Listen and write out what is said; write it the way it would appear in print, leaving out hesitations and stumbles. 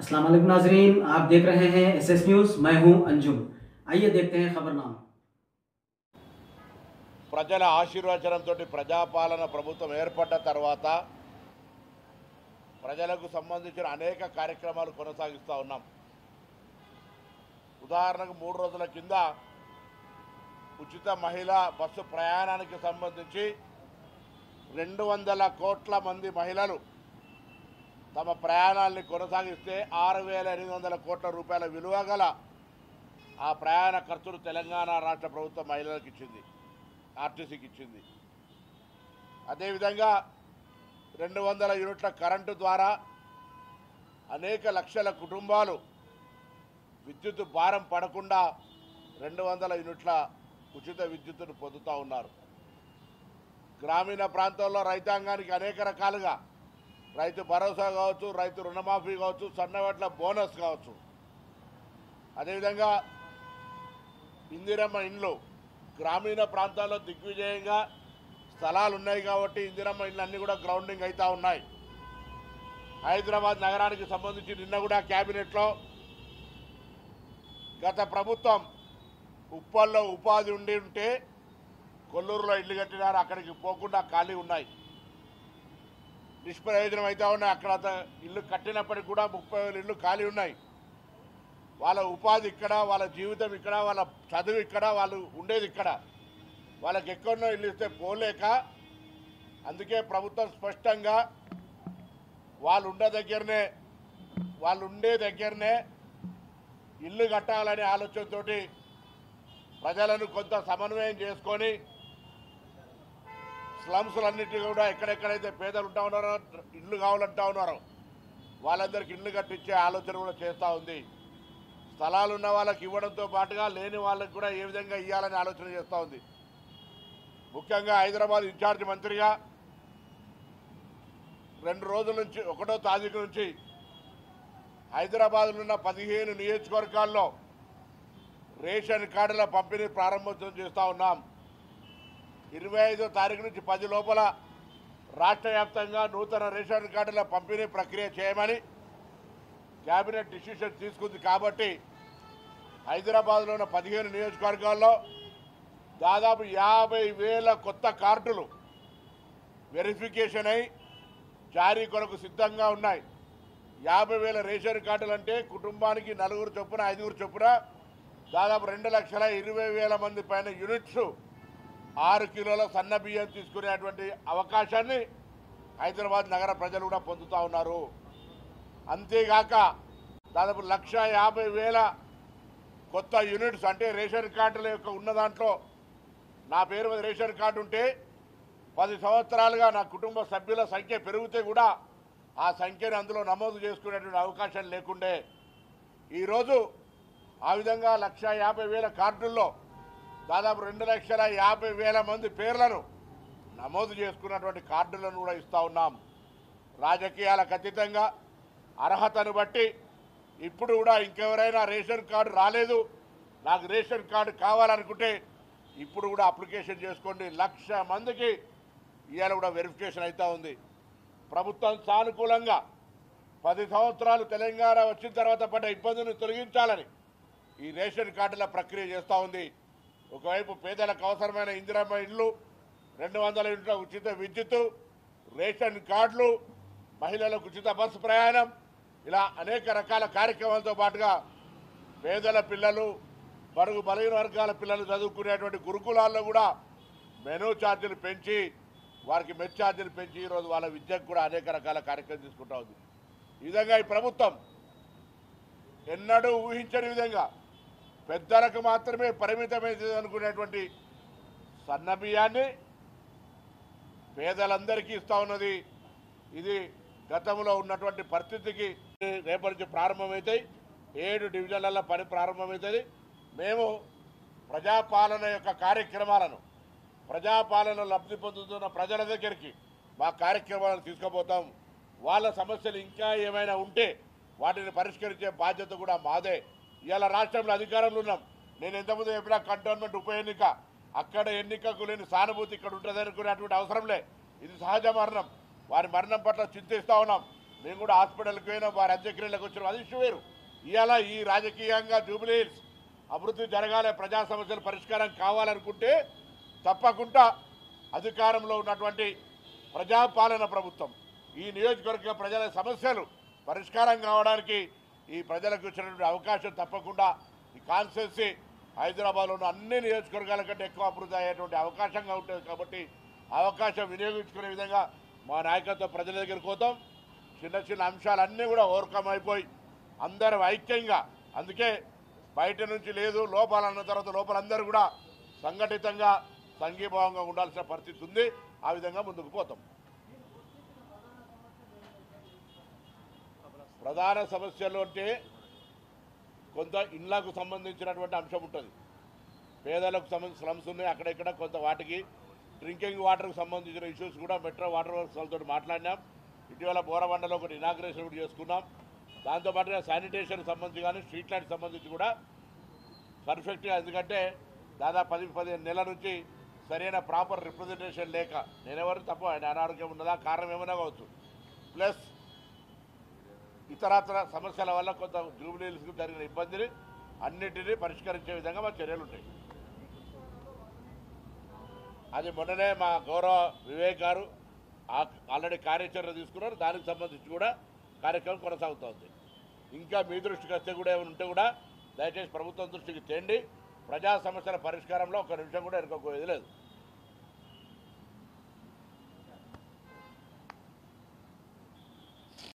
अस्सलाम वालेकुम नाजरीन, आप देख रहे हैं एसएस न्यूज़। मैं हूं अंजुम। आइए देखते हैं खबरनामा। ప్రజల ఆశీర్వచనంతో ప్రజాపాలన ప్రభుత్వం ఏర్పడ్డ తర్వాత ప్రజలకు సంబంధించిన అనేక కార్యక్రమాలు కొనసాగిస్తూ ఉన్నాం. ఉదాహరణకు 3 రోజుల కింద ఉచిత మహిళా బస్సు ప్రయాణానికి సంబంధించి 200 కోట్ల మంది మహిళలు తమ ప్రయాణాన్ని కొనసాగిస్తే 6,800 కోట్ల రూపాయల విలువ గల ఆ ప్రయాణ ఖర్చులు తెలంగాణ రాష్ట్ర ప్రభుత్వం మహిళలకు ఇచ్చింది, ఆర్టీసీకి ఇచ్చింది. అదేవిధంగా 200 యూనిట్ల కరెంటు ద్వారా అనేక లక్షల కుటుంబాలు విద్యుత్ భారం పడకుండా 200 యూనిట్ల ఉచిత విద్యుత్తును పొందుతూ ఉన్నారు. గ్రామీణ ప్రాంతాల్లో రైతాంగానికి అనేక రకాలుగా రైతు భరోసా కావచ్చు, రైతు రుణమాఫీ కావచ్చు, సన్నవడ్ల బోనస్ కావచ్చు, అదేవిధంగా ఇందిరమ్మ ఇండ్లు గ్రామీణ ప్రాంతాల్లో దిగ్విజయంగా స్థలాలు ఉన్నాయి కాబట్టి ఇందిరమ్మ ఇండ్లు అన్నీ కూడా గ్రౌండింగ్ అవుతూ ఉన్నాయి. హైదరాబాద్ నగరానికి సంబంధించి నిన్న కూడా క్యాబినెట్లో గత ప్రభుత్వం ఉప్పల్లో ఉపాధి ఉంటే కొల్లూరులో ఇల్లు కట్టినారు, అక్కడికి పోకుండా ఖాళీ ఉన్నాయి, నిష్ప్రయోజనం అవుతూ ఉన్నాయి. అక్కడ ఇల్లు కట్టినప్పటికి కూడా 30,000 ఇల్లు ఖాళీ ఉన్నాయి. వాళ్ళ ఉపాధి ఇక్కడ, వాళ్ళ జీవితం ఇక్కడ, వాళ్ళ చదువు ఇక్కడ, వాళ్ళు ఉండేది ఇక్కడ. వాళ్ళకి ఎక్కడనో ఇల్లు ఇస్తే పోలేక, అందుకే ప్రభుత్వం స్పష్టంగా వాళ్ళు ఉండే దగ్గరనే ఇల్లు కట్టాలనే ఆలోచనతోటి ప్రజలను కొంత సమన్వయం చేసుకొని స్లమ్స్లన్నిటి కూడా ఎక్కడెక్కడైతే పేదలు ఉంటా ఉన్నారో, ఇల్లు కావాలంటా ఉన్నారో వాళ్ళందరికీ ఇల్లు కట్టించే ఆలోచన కూడా చేస్తూ ఉంది. స్థలాలు ఉన్న వాళ్ళకి ఇవ్వడంతో పాటుగా లేని వాళ్ళకి కూడా ఏ విధంగా ఇవ్వాలని ఆలోచన చేస్తూ ఉంది. ముఖ్యంగా హైదరాబాద్ ఇన్ఛార్జ్ మంత్రిగా 2 రోజుల నుంచి 1వ తారీఖు నుంచి హైదరాబాద్లో ఉన్న 15 నియోజకవర్గాల్లో రేషన్ కార్డుల పంపిణీ ప్రారంభోత్సవం చేస్తూ ఉన్నాం. 25వ తారీఖు నుంచి 10 లోపల రాష్ట్ర వ్యాప్తంగా నూతన రేషన్ కార్డుల పంపిణీ ప్రక్రియ చేయమని క్యాబినెట్ డిసిషన్ తీసుకుంది. కాబట్టి హైదరాబాద్లో ఉన్న 15 నియోజకవర్గాల్లో దాదాపు 50,000 కొత్త కార్డులు వెరిఫికేషన్ అయి జారీ కొరకు సిద్ధంగా ఉన్నాయి. 50,000 రేషన్ కార్డులు అంటే కుటుంబానికి 4 చొప్పున 5 చొప్పున దాదాపు 2,20,000 మంది పైన యూనిట్స్ 6 కిలోల సన్న బియ్యం తీసుకునేటువంటి అవకాశాన్ని హైదరాబాద్ నగర ప్రజలు కూడా పొందుతూ ఉన్నారు. అంతేగాక దాదాపు 1,50,000 కొత్త యూనిట్స్ అంటే రేషన్ కార్డుల యొక్క ఉన్న దాంట్లో నా పేరు మీద రేషన్ కార్డు ఉంటే 10 సంవత్సరాలుగా నా కుటుంబ సభ్యుల సంఖ్య పెరిగితే కూడా ఆ సంఖ్యను అందులో నమోదు చేసుకునేటువంటి అవకాశం లేకుండే ఈరోజు ఆ విధంగా 1,50,000 కార్డుల్లో దాదాపు 2,50,000 మంది పేర్లను నమోదు చేసుకున్నటువంటి కార్డులను కూడా ఇస్తూ ఉన్నాం. రాజకీయాలకు అతీతంగా అర్హతను బట్టి ఇప్పుడు కూడా ఇంకెవరైనా రేషన్ కార్డు రాలేదు, నాకు రేషన్ కార్డు కావాలనుకుంటే ఇప్పుడు కూడా అప్లికేషన్ చేసుకోండి. 1,00,000 మందికి ఇవాళ కూడా వెరిఫికేషన్ అవుతూ ఉంది. ప్రభుత్వం సానుకూలంగా 10 సంవత్సరాలు తెలంగాణ వచ్చిన తర్వాత పడ్డ ఇబ్బందులను తొలగించాలని ఈ రేషన్ కార్డుల ప్రక్రియ చేస్తూ ఉంది. ఒకవైపు పేదలకు అవసరమైన ఇందిరమ్మ ఇళ్ళు, 200 యూనిట్ల ఉచిత విద్యుత్తు, రేషన్ కార్డులు, మహిళలకు ఉచిత బస్సు ప్రయాణం, ఇలా అనేక రకాల కార్యక్రమాలతో పాటుగా పేదల పిల్లలు, బడుగు బలహీన వర్గాల పిల్లలు చదువుకునేటువంటి గురుకులాల్లో కూడా మెనూ ఛార్జీలు పెంచి, వారికి మెస్ ఛార్జీలు పెంచి ఈరోజు వాళ్ళ విద్యకు కూడా అనేక రకాల కార్యక్రమం తీసుకుంటూ ఉంది. ఈ విధంగా ఈ ప్రభుత్వం ఎన్నడూ ఊహించని విధంగా పెద్దలకు మాత్రమే పరిమితమైంది అనుకునేటువంటి సన్న బియ్యాన్ని పేదలందరికీ ఇస్తూ ఉన్నది. ఇది గతంలో ఉన్నటువంటి పరిస్థితికి రేపటి నుంచి ప్రారంభమవుతాయి. 7 డివిజన్లలో పని ప్రారంభమవుతుంది. మేము ప్రజాపాలన యొక్క కార్యక్రమాలను, ప్రజాపాలన లబ్ధి పొందుతున్న ప్రజల దగ్గరికి మా కార్యక్రమాలను తీసుకుపోతాం. వాళ్ళ సమస్యలు ఇంకా ఏమైనా ఉంటే వాటిని పరిష్కరించే బాధ్యత కూడా మాదే. ఇవాళ రాష్ట్రంలో అధికారంలో ఉన్నాం. నేను ఎంతమంది చెప్పినా కంటోన్మెంట్ ఉప ఎన్నిక, అక్కడ ఎన్నికకు లేని సానుభూతి ఇక్కడ ఉంటుంది అనుకునేటువంటి అవసరం లే. ఇది సహజ మరణం. వారి మరణం పట్ల చింతిస్తూ ఉన్నాం. మేము కూడా హాస్పిటల్కి పోయినా వారి అంత్యక్రియలకు వచ్చినాం, అది ఇష్యూ వేరు. ఇవాళ ఈ రాజకీయంగా జూబ్లీ హిల్స్ అభివృద్ధి జరగాలి, ప్రజా సమస్యల పరిష్కారం కావాలనుకుంటే తప్పకుండా అధికారంలో ఉన్నటువంటి ప్రజాపాలన ప్రభుత్వం ఈ నియోజకవర్గ ప్రజల సమస్యలు పరిష్కారం కావడానికి ఈ ప్రజలకు ఇచ్చినటువంటి అవకాశం తప్పకుండా ఈ కాన్స్టిట్యున్సీ హైదరాబాద్లో ఉన్న అన్ని నియోజకవర్గాల కంటే ఎక్కువ అభివృద్ధి అయ్యేటువంటి అవకాశంగా ఉంటుంది. కాబట్టి అవకాశం వినియోగించుకునే విధంగా మా నాయకత్వం ప్రజల దగ్గరికి పోతాం. చిన్న చిన్న అంశాలన్నీ కూడా ఓవర్కమ్ అయిపోయి అందరూ ఐక్యంగా, అందుకే బయట నుంచి లేదు లోపాలన్న తర్వాత లోపలందరూ కూడా సంఘటితంగా సంఘీభావంగా ఉండాల్సిన పరిస్థితి ఉంది. ఆ విధంగా ముందుకు పోతాం. ప్రధాన సమస్యలు అంటే కొంత ఇళ్లకు సంబంధించినటువంటి అంశం ఉంటుంది, పేదలకు సంబంధించిన స్లమ్స్ ఉన్నాయి, అక్కడెక్కడ కొంత వాటికి డ్రింకింగ్ వాటర్కి సంబంధించిన ఇష్యూస్ కూడా మెట్రో వాటర్ వర్క్స్ వాళ్ళతో మాట్లాడినాం. ఇటీవల బోరబండలో ఒకటి ఇనాగ్రేషన్ కూడా చేసుకున్నాం. దాంతోపాటుగా శానిటేషన్కి సంబంధించి కానీ స్ట్రీట్ లైట్కి సంబంధించి కూడా పర్ఫెక్ట్గా, ఎందుకంటే దాదాపు 10-15 నెలల నుంచి సరైన ప్రాపర్ రిప్రజెంటేషన్ లేక, నేనెవరు తప్ప ఆయన అనారోగ్యం ఉన్నదా కారణం ఏమైనా కావచ్చు, ప్లస్ ఇతరత్ర సమస్యల వల్ల కొంత జూబ్లీ హిల్స్కి జరిగిన ఇబ్బందిని అన్నిటినీ పరిష్కరించే విధంగా మా చర్యలు ఉంటాయి. అది మొన్ననే మా గౌరవ వివేక్ గారు ఆల్రెడీ కార్యాచరణ తీసుకున్నారు. దానికి సంబంధించి కూడా కార్యక్రమం కొనసాగుతుంది. ఇంకా మీ దృష్టికి వస్తే కూడా ఏమైనా ఉంటే కూడా దయచేసి ప్రభుత్వం దృష్టికి తేండి. ప్రజా సమస్యల పరిష్కారంలో ఒక నిమిషం కూడా ఎరుకోలేదు.